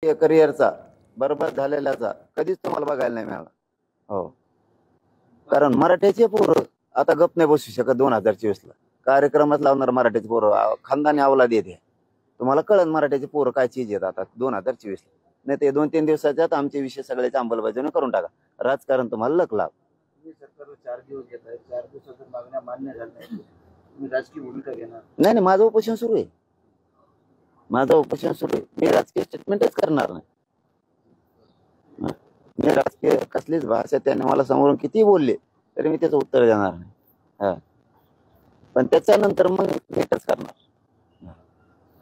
करिअरचा बरबाद झालेल्याचा कधीच तुम्हाला बघायला नाही मिळाला. हो, कारण मराठ्याचे पोरं आता गप नाही बसू शकत. 2024ला कार्यक्रमात लावणार मराठ्याचे पोरं खानदानी अवलाद येते. तुम्हाला कळन मराठ्याचे पोरं काय चीज येत आता 2024ला. नाही ते 2-3 दिवसाच्या आत आमचे विषय सगळ्याची अंमलबजावणी करून टाका. राजकारण तुम्हाला लक लाभ. सरकारला 4 दिवस घेत आहे. 4 दिवसात मागण्या मान्य झाल्या नाही, तुम्ही राजकीय भूमिका घेणार? नाही, माझं उपोषण सुरू आहे. माझं उपोषण सुरू आहे. मी राजकीय स्टेटमेंटच करणार नाही. मी राजकीय कसलीच भाषा त्याने मला समोरून किती बोलले तरी मी त्याचं उत्तर देणार नाही. पण त्याच्यानंतर मग नीटच करणार.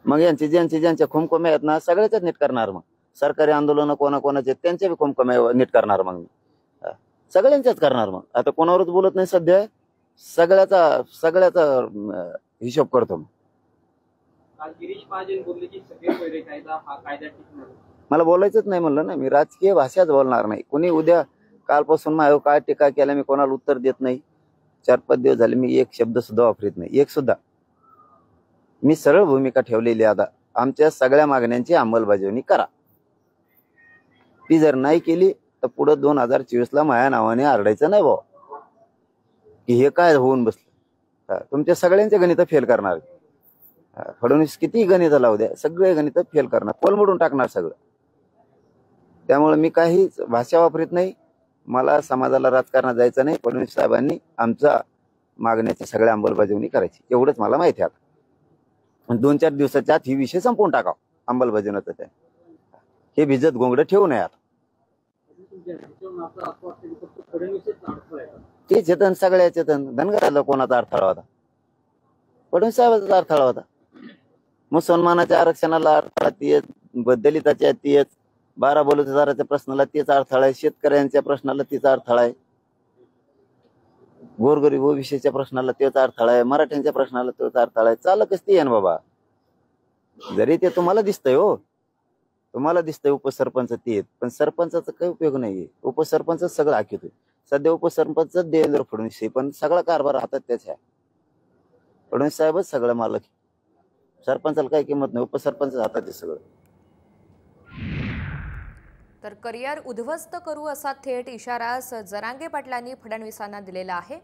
मग ज्यांच्या खुमखुम्या आहेत ना सगळ्याच नीट करणार. मग सरकारी आंदोलन कोणाकोणाचे त्यांच्या बी खुमखुम्या नीट करणार. मग सगळ्यांच्याच करणार. मग आता कोणावरच बोलत नाही सध्या. सगळ्याचा हिशोब करतो. मला बोलायचंच नाही म्हणलं ना. मी राजकीय भाषाच बोलणार नाही. कुणी उद्या कालपासून माझ्यावर काय टीका केला मी कोणाला उत्तर देत नाही. 4-5 दिवस झाले मी एक शब्द सुद्धा वापरत नाही. एक सुद्धा. मी सरळ भूमिका ठेवलेली. आता आमच्या सगळ्या मागण्यांची अंमलबजावणी करा. ती जर नाही केली तर पुढे 2024ला माझ्या नावाने आरडायचं नाही भाऊ की हे काय होऊन बसलं. तुमच्या सगळ्यांचे गणित फेल करणार. फडणवीस किती गणित लावू द्या सगळे गणित फेल करणार. कोलमडून टाकणार सगळं. त्यामुळे मी काही भाषा वापरत नाही. मला समाजाला राजकारणात जायचं नाही. फडणवीस साहेबांनी आमच्या मागण्याची सगळ्या अंमलबजावणी करायची एवढंच मला माहिती आहे. आता 2-4 दिवसाच्या आत ही विषय संपवून टाकाव अंमलबजावणीचा. त्या हे भिजत गोंगडं ठेवू नये. आता ते चेतन सगळ्या चेतन धनगराला कोणाचा अडथळा होता? फडणवीस साहेबांचा अडथळा होता. मुसलमानाच्या आरक्षणाला अडथळा तेच, दलिताच्या तेच, 12 बलुतेदाराच्या प्रश्नाला तेच अडथळा आहे, शेतकऱ्यांच्या प्रश्नाला तेच अडथळा आहे, गोरगरीब ओबीसीच्या प्रश्नाला तेच अडथळा आहे, मराठ्यांच्या प्रश्नाला तोच अडथळा आहे. चालकच ते आहे ना बाबा. जरी ते तुम्हाला दिसतंय हो, तुम्हाला दिसतंय उपसरपंच ते, पण सरपंचाचा काही उपयोग नाहीये. उपसरपंच सगळं आखितोय. सध्या उपसरपंच देवेंद्र फडणवीस आहे, पण सगळा कारभार हातात त्याच्या आहे. फडणवीस साहेबच सगळं मालक. सरपंचाला काही किंमत नाही. उपसरपंच हातात आहे सगळं. तर करिअर उद्ध्वस्त करू असा थेट इशारा जरांगे पाटलांनी फडणवीसांना दिलेला आहे.